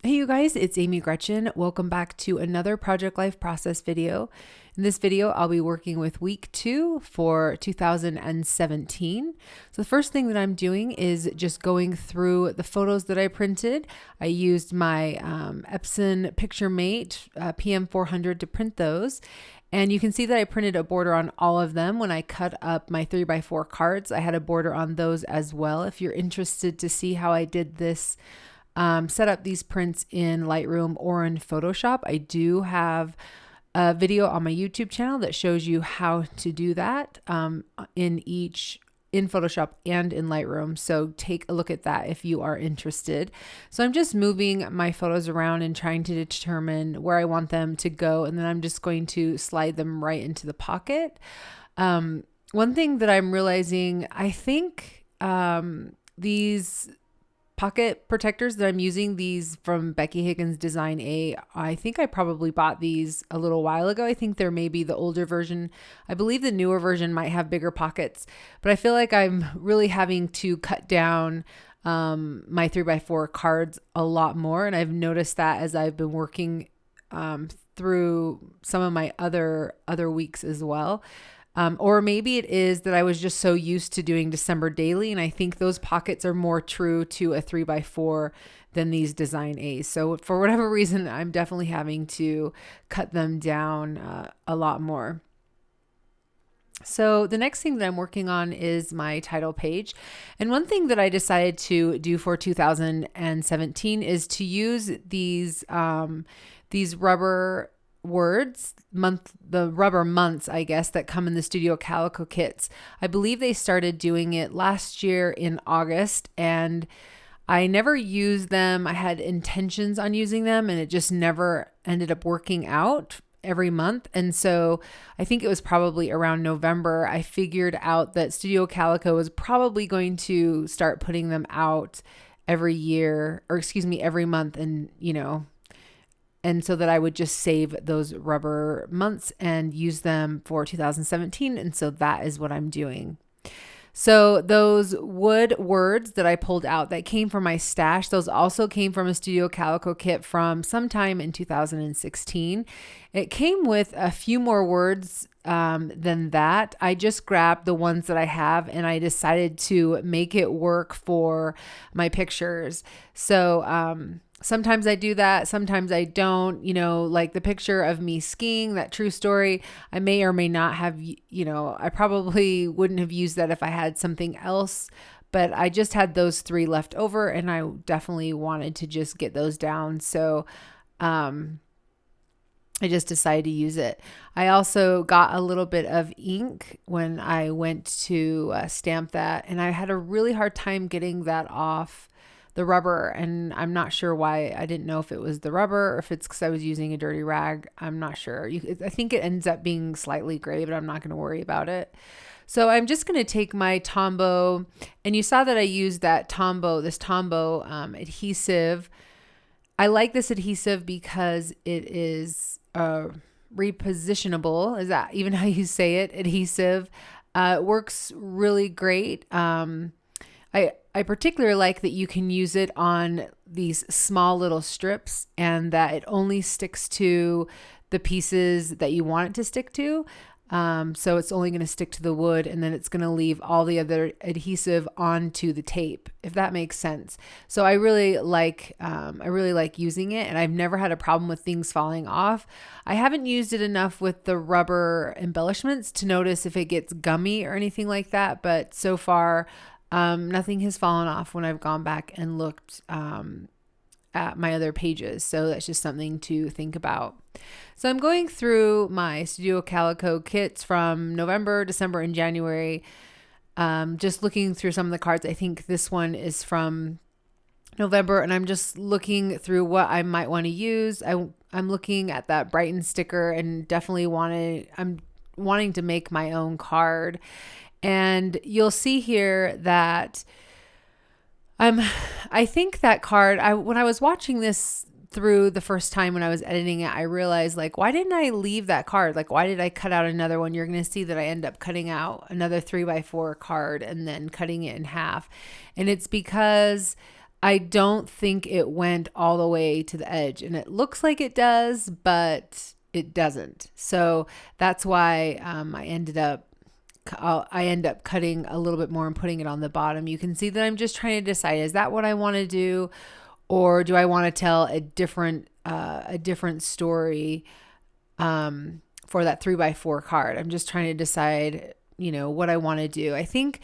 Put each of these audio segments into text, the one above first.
Hey you guys, it's Amy Gretchen. Welcome back to another Project Life Process video. In this video, I'll be working with week 2 for 2017. So the first thing that I'm doing is just going through the photos that I printed. I used my Epson PictureMate PM400 to print those. And you can see that I printed a border on all of them. When I cut up my 3x4 cards, I had a border on those as well. If you're interested to see how I did this, set up these prints in Lightroom or in Photoshop, I do have a video on my YouTube channel that shows you how to do that in Photoshop and in Lightroom. So take a look at that if you are interested. So I'm just moving my photos around and trying to determine where I want them to go. And then I'm just going to slide them right into the pocket. One thing that I'm realizing, I think these pocket protectors that I'm using, these from Becky Higgins Design A, I think I probably bought these a little while ago. I think there may be the older version. I believe the newer version might have bigger pockets, but I feel like I'm really having to cut down my 3x4 cards a lot more. And I've noticed that as I've been working through some of my other weeks as well. Or maybe it is that I was just so used to doing December daily, and I think those pockets are more true to a 3x4 than these Design A's. So for whatever reason, I'm definitely having to cut them down a lot more. So the next thing that I'm working on is my title page. And one thing that I decided to do for 2017 is to use these rubber words, the rubber months, I guess, that come in the Studio Calico kits. I believe they started doing it last year in August, and I never used them. I had intentions on using them, and it just never ended up working out every month. And so I think it was probably around November, I figured out that Studio Calico was probably going to start putting them out every month, and so that I would just save those rubber months and use them for 2017. And so that is what I'm doing. So those wood words that I pulled out that came from my stash, those also came from a Studio Calico kit from sometime in 2016. It came with a few more words than that. I just grabbed the ones that I have and I decided to make it work for my pictures. So, sometimes I do that. Sometimes I don't, like the picture of me skiing, that true story. I may or may not have, I probably wouldn't have used that if I had something else, but I just had those 3 left over and I definitely wanted to just get those down. So, I just decided to use it. I also got a little bit of ink when I went to stamp that, and I had a really hard time getting that off the rubber, and I'm not sure why. I didn't know if it was the rubber or if it's because I was using a dirty rag. I'm not sure. I think it ends up being slightly gray, but I'm not going to worry about it. So I'm just going to take my Tombow, and you saw that I used this Tombow adhesive. I like this adhesive because it is repositionable. Is that even how you say it? Adhesive. It works really great. I particularly like that you can use it on these small little strips and that it only sticks to the pieces that you want it to stick to. So it's only going to stick to the wood, and then it's going to leave all the other adhesive onto the tape, if that makes sense. So I really like using it, and I've never had a problem with things falling off. I haven't used it enough with the rubber embellishments to notice if it gets gummy or anything like that, but so far, nothing has fallen off when I've gone back and looked at my other pages. So that's just something to think about. So I'm going through my Studio Calico kits from November, December, and January. Just looking through some of the cards. I think this one is from November, and I'm just looking through what I might want to use. I'm looking at that Brighton sticker and definitely I'm wanting to make my own card. And you'll see here that I think that card, when I was watching this through the first time when I was editing it, I realized, like, why didn't I leave that card? Like, why did I cut out another one? You're going to see that I end up cutting out another 3x4 card and then cutting it in half. And it's because I don't think it went all the way to the edge, and it looks like it does, but it doesn't. So that's why I end up cutting a little bit more and putting it on the bottom. You can see that I'm just trying to decide, is that what I want to do? Or do I want to tell a different story for that 3x4 card? I'm just trying to decide, what I want to do. I think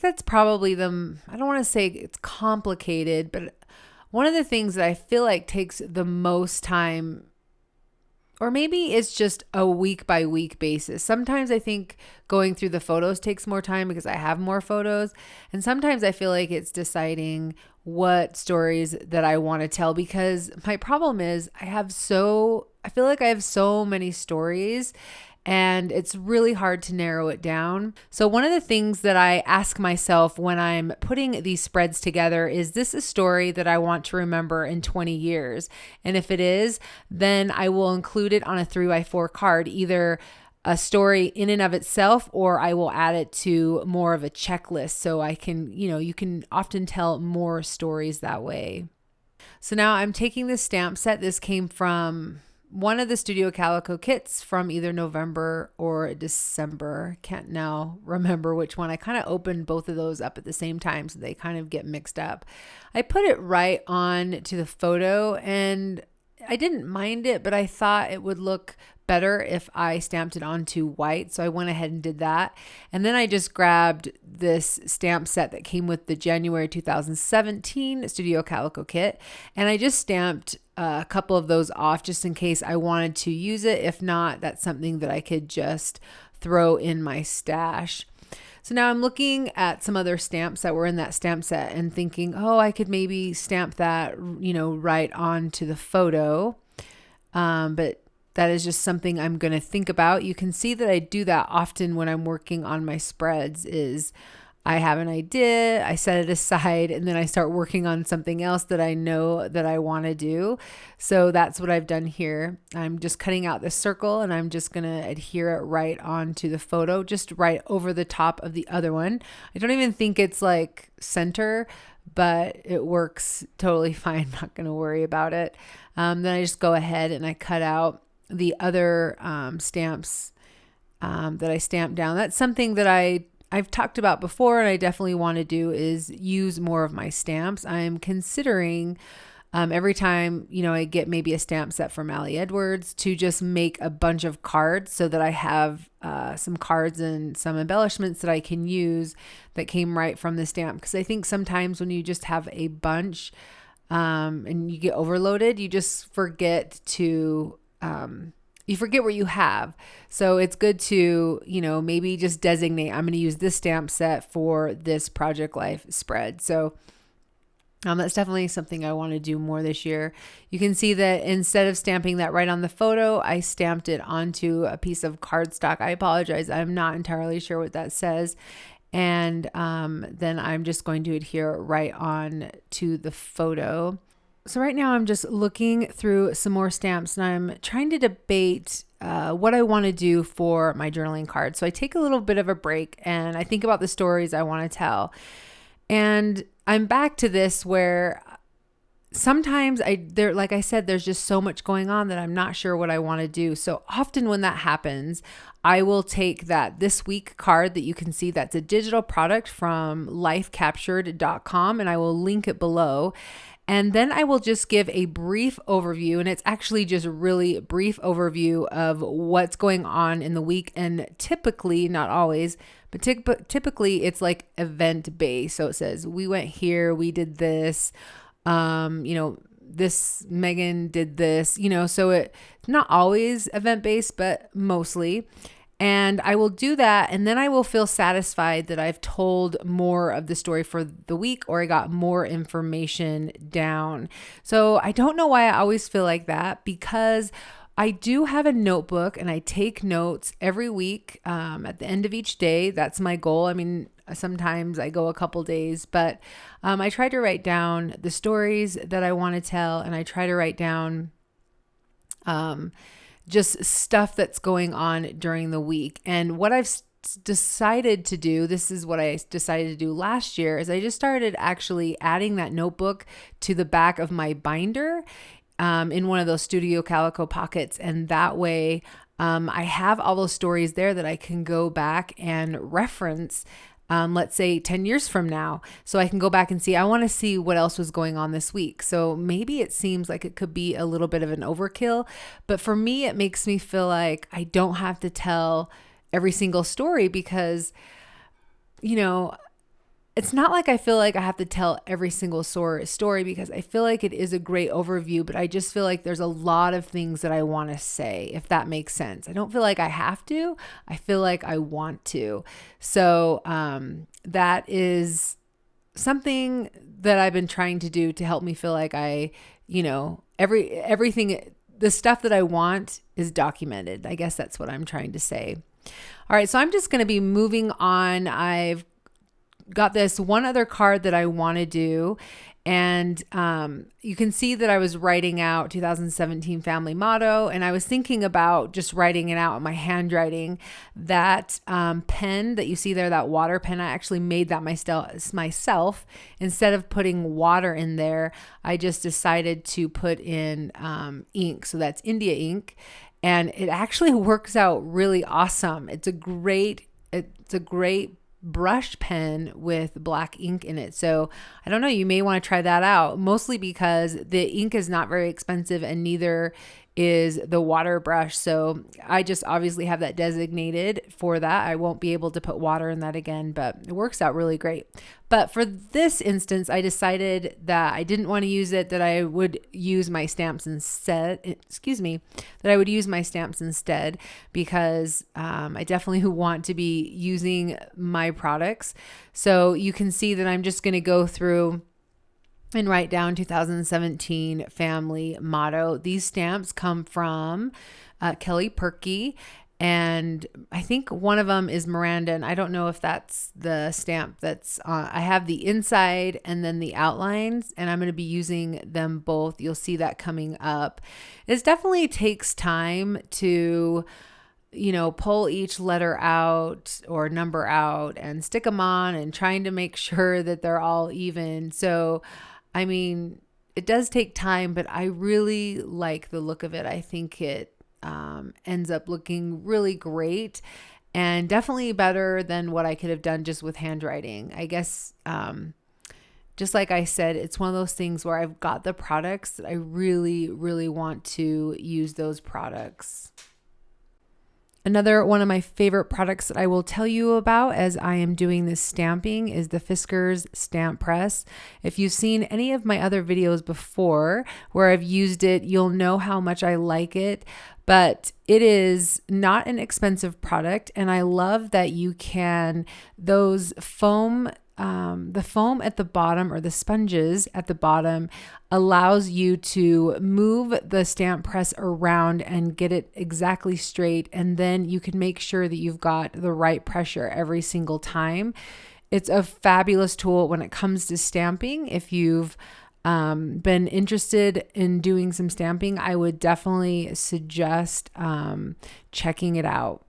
that's probably I don't want to say it's complicated, but one of the things that I feel like takes the most time, or maybe it's just a week by week basis. Sometimes I think going through the photos takes more time because I have more photos. And sometimes I feel like it's deciding what stories that I want to tell, because my problem is I feel like I have so many stories, and it's really hard to narrow it down. So one of the things that I ask myself when I'm putting these spreads together is this a story that I want to remember in 20 years? And if it is, then I will include it on a 3x4 card, either a story in and of itself, or I will add it to more of a checklist. So I can, you can often tell more stories that way. So now I'm taking this stamp set. This came from one of the Studio Calico kits from either November or December. Can't now remember which one. I kind of opened both of those up at the same time, so they kind of get mixed up. I put it right on to the photo, and I didn't mind it, but I thought it would look better if I stamped it onto white. So I went ahead and did that. And then I just grabbed this stamp set that came with the January 2017 Studio Calico kit. And I just stamped a couple of those off just in case I wanted to use it. If not, that's something that I could just throw in my stash. So now I'm looking at some other stamps that were in that stamp set and thinking, I could maybe stamp that, right onto the photo. But that is just something I'm going to think about. You can see that I do that often when I'm working on my spreads. Is I have an idea, I set it aside, and then I start working on something else that I know that I want to do. So that's what I've done here. I'm just cutting out this circle, and I'm just going to adhere it right onto the photo, just right over the top of the other one. I don't even think it's like center, but it works totally fine. I'm not going to worry about it. Then I just go ahead and I cut out the other stamps that I stamped down. That's something that I've talked about before, and I definitely want to do, is use more of my stamps. I'm considering every time, I get maybe a stamp set from Allie Edwards, to just make a bunch of cards so that I have some cards and some embellishments that I can use that came right from the stamp. Because I think sometimes when you just have a bunch and you get overloaded, you just forget to you forget what you have. So it's good to, maybe just designate, I'm going to use this stamp set for this Project Life spread. So that's definitely something I want to do more this year. You can see that instead of stamping that right on the photo, I stamped it onto a piece of cardstock. I apologize. I'm not entirely sure what that says. And then I'm just going to adhere right on to the photo. So right now I'm just looking through some more stamps, and I'm trying to debate what I want to do for my journaling card. So I take a little bit of a break and I think about the stories I want to tell. And I'm back to this where sometimes like I said, there's just so much going on that I'm not sure what I want to do. So often when that happens, I will take that This Week card that you can see, that's a digital product from lifecaptured.com, and I will link it below. And then I will just give a brief overview, and it's actually just really brief overview of what's going on in the week. And typically, not always, but typically it's like event based. So it says, we went here, we did this, this Megan did this, so it's not always event based, but mostly. And I will do that, and then I will feel satisfied that I've told more of the story for the week, or I got more information down. So I don't know why I always feel like that, because I do have a notebook and I take notes every week at the end of each day. That's my goal. I mean, sometimes I go a couple days, but I try to write down the stories that I want to tell, and I try to write down just stuff that's going on during the week. And what I've decided to do, this is what I decided to do last year, is I just started actually adding that notebook to the back of my binder in one of those Studio Calico pockets. And that way I have all those stories there that I can go back and reference, let's say 10 years from now. So I can go back and see, I want to see what else was going on this week. So maybe it seems like it could be a little bit of an overkill, but for me, it makes me feel like I don't have to tell every single story because, it's not like I feel like I have to tell every single story because I feel like it is a great overview, but I just feel like there's a lot of things that I want to say, if that makes sense. I don't feel like I have to. I feel like I want to. So that is something that I've been trying to do to help me feel like everything, the stuff that I want is documented. I guess that's what I'm trying to say. All right, so I'm just going to be moving on. I've got this one other card that I want to do. And you can see that I was writing out 2017 family motto, and I was thinking about just writing it out in my handwriting. That pen that you see there, that water pen, I actually made that myself. Instead of putting water in there, I just decided to put in ink. So that's India ink. And it actually works out really awesome. It's a great brush pen with black ink in it. So I don't know, you may want to try that out, mostly because the ink is not very expensive and neither is the water brush. So I just obviously have that designated for that. I won't be able to put water in that again, but it works out really great. But for this instance, I decided that I didn't want to use it, that I would use my stamps instead, because I definitely want to be using my products. So you can see that I'm just going to go through and write down 2017 family motto. These stamps come from Kelly Perky, and I think one of them is Miranda, and I don't know if that's the stamp that's I have the inside and then the outlines, and I'm going to be using them both. You'll see that coming up. It definitely takes time to pull each letter out or number out and stick them on and trying to make sure that they're all even. So I mean, it does take time, but I really like the look of it. I think it ends up looking really great and definitely better than what I could have done just with handwriting. I guess, just like I said, it's one of those things where I've got the products that I really, really want to use those products. Another one of my favorite products that I will tell you about as I am doing this stamping is the Fiskars Stamp Press. If you've seen any of my other videos before where I've used it, you'll know how much I like it. But it is not an expensive product, and I love that you can, the foam at the bottom, or the sponges at the bottom, allows you to move the stamp press around and get it exactly straight, and then you can make sure that you've got the right pressure every single time. It's a fabulous tool when it comes to stamping. If you've been interested in doing some stamping, I would definitely suggest checking it out.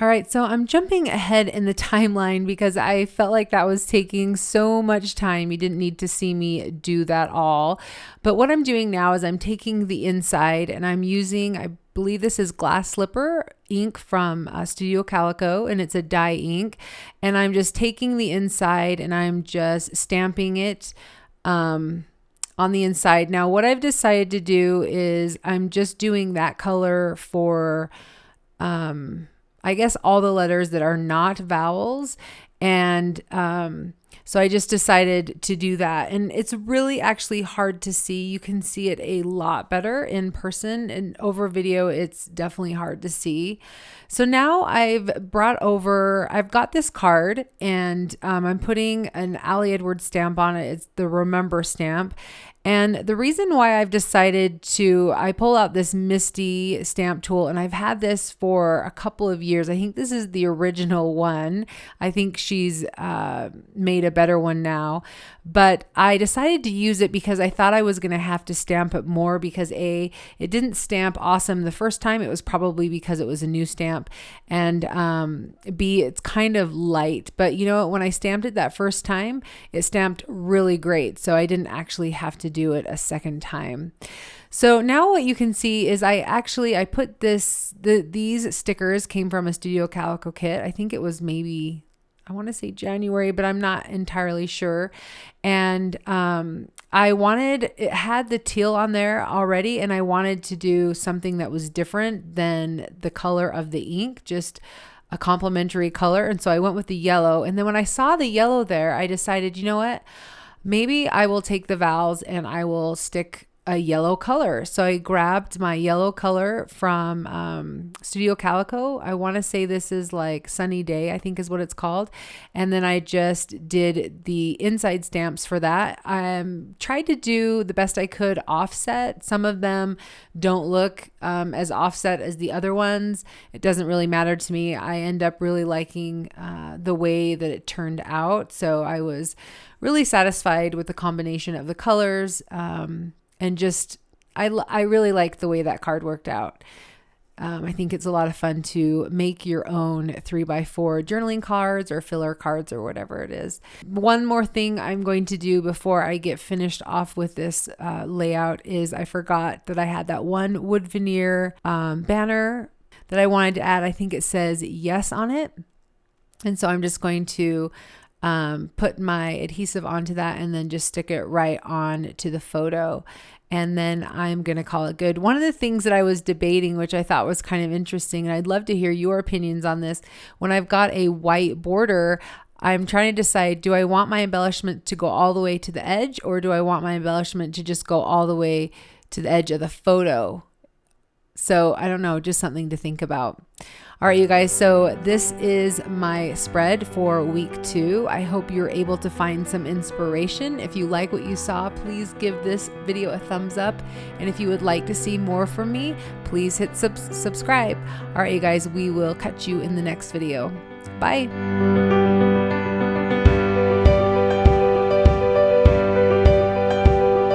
All right, so I'm jumping ahead in the timeline because I felt like that was taking so much time. You didn't need to see me do that all. But what I'm doing now is I'm taking the inside and I'm using, I believe this is Glass Slipper ink from Studio Calico, and it's a dye ink. And I'm just taking the inside and I'm just stamping it on the inside. Now, what I've decided to do is I'm just doing that color for I guess all the letters that are not vowels. And so I just decided to do that. And it's really actually hard to see. You can see it a lot better in person, and over video, it's definitely hard to see. So now I've got this card, and I'm putting an Ali Edwards stamp on it. It's the Remember stamp. And the reason why I've decided I pull out this Misty stamp tool, and I've had this for a couple of years. I think this is the original one. I think she's made a better one now, but I decided to use it because I thought I was going to have to stamp it more because A, it didn't stamp awesome the first time. It was probably because it was a new stamp, and B, it's kind of light. But you know what, when I stamped it that first time, it stamped really great, so I didn't actually have to do it a second time. So now what you can see is I put these stickers came from a Studio Calico kit. I think it was maybe, I want to say January, but I'm not entirely sure. And it had the teal on there already, and I wanted to do something that was different than the color of the ink, just a complementary color. And so I went with the yellow. And then when I saw the yellow there, I decided, you know what? Maybe I will take the vowels and I will stick a yellow color. So I grabbed my yellow color from Studio Calico. I want to say this is like Sunny Day, I think is what it's called. And then I just did the inside stamps for that. I tried to do the best I could offset. Some of them don't look as offset as the other ones. It doesn't really matter to me. I end up really liking the way that it turned out. So I was really satisfied with the combination of the colors. And just, I really like the way that card worked out. I think it's a lot of fun to make your own 3x4 journaling cards or filler cards or whatever it is. One more thing I'm going to do before I get finished off with this layout is I forgot that I had that one wood veneer banner that I wanted to add. I think it says yes on it. And so I'm just going to put my adhesive onto that and then just stick it right on to the photo. And then I'm going to call it good. One of the things that I was debating, which I thought was kind of interesting, and I'd love to hear your opinions on this, when I've got a white border, I'm trying to decide, do I want my embellishment to go all the way to the edge, or do I want my embellishment to just go all the way to the edge of the photo? So I don't know, just something to think about. All right, you guys, so this is my spread for week 2. I hope you're able to find some inspiration. If you like what you saw, please give this video a thumbs up. And if you would like to see more from me, please hit subscribe. All right, you guys, we will catch you in the next video. Bye.